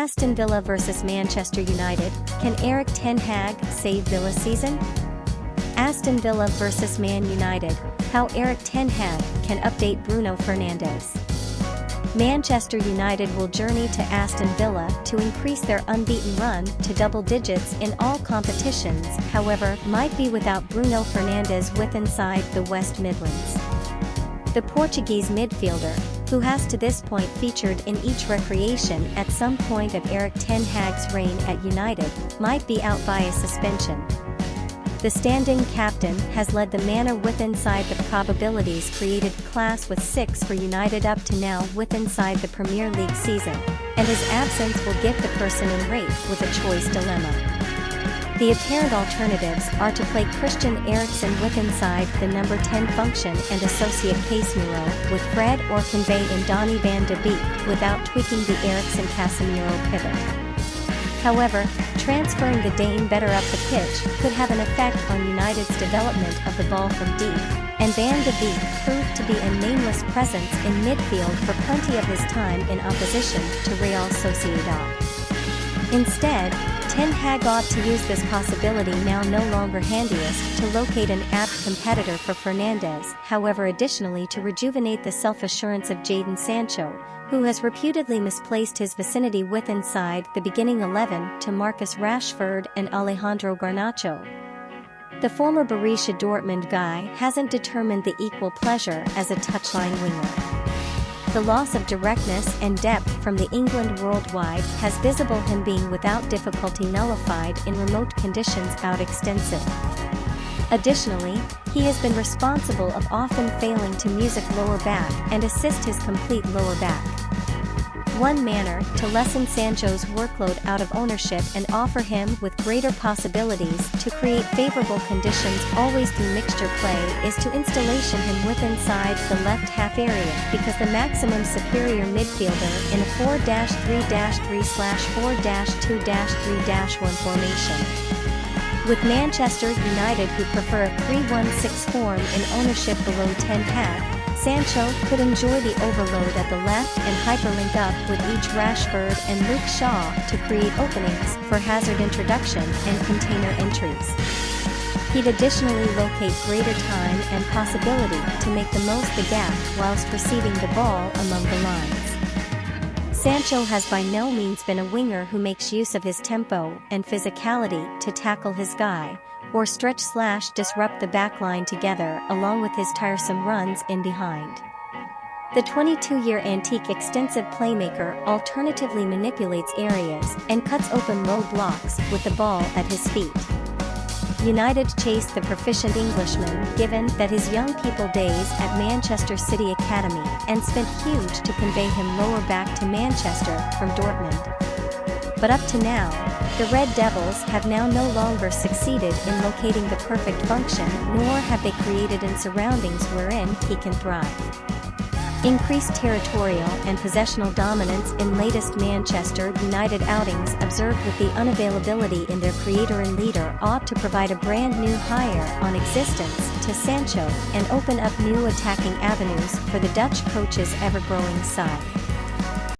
Aston Villa vs Manchester United, can Erik ten Hag save Villa's season? Aston Villa vs Man United, how Erik ten Hag can update Bruno Fernandes. Manchester United will journey to Aston Villa to increase their unbeaten run to double digits in all competitions, however, might be without Bruno Fernandes with inside the West Midlands. The Portuguese midfielder, who has to this point featured in each recreation at some point of Erik ten Hag's reign at United, might be out by a suspension. The standing captain has led the manner with inside the probabilities created class with 6 for United up to now with inside the Premier League season, and his absence will give the person in rate with a choice dilemma. The apparent alternatives are to play Christian Eriksen with inside the number 10 function and associate Casemiro with Fred or convey in Donny van de Beek without tweaking the Eriksen-Casemiro pivot. However, transferring the Dane better up the pitch could have an effect on United's development of the ball from deep, and Van de Beek proved to be a nameless presence in midfield for plenty of his time in opposition to Real Sociedad. Instead, Ten Hag ought to use this possibility now no longer handiest to locate an apt competitor for Fernandes, however additionally to rejuvenate the self-assurance of Jadon Sancho, who has reputedly misplaced his vicinity with inside the beginning 11 to Marcus Rashford and Alejandro Garnacho. The former Borussia Dortmund guy hasn't determined the equal pleasure as a touchline winger. The loss of directness and depth from the England worldwide has visible him being without difficulty nullified in remote conditions out extensive. Additionally, he has been responsible of often failing to music lower back and assist his complete lower back. One manner to lessen Sancho's workload out of ownership and offer him with greater possibilities to create favorable conditions always through mixture play is to installation him with inside the left half area because the maximum superior midfielder in a 4-3-3/4-2-3-1 formation. With Manchester United who prefer a 3-1-6 form in ownership below Ten Hag, Sancho could enjoy the overload at the left and hyperlink up with each Rashford and Luke Shaw to create openings for hazard introduction and container entries. He'd additionally locate greater time and possibility to make the most the gap whilst receiving the ball among the lines. Sancho has by no means been a winger who makes use of his tempo and physicality to tackle his guy, or stretch/disrupt the backline together along with his tiresome runs in behind. The 22-year antique extensive playmaker alternatively manipulates areas and cuts open low blocks with the ball at his feet. United chased the proficient Englishman given that his young people days at Manchester City Academy and spent huge to convey him lower back to Manchester from Dortmund. But up to now, the Red Devils have now no longer succeeded in locating the perfect function nor have they created in surroundings wherein he can thrive. Increased territorial and possessional dominance in latest Manchester United outings observed with the unavailability in their creator and leader ought to provide a brand new hire on existence to Sancho and open up new attacking avenues for the Dutch coach's ever-growing side.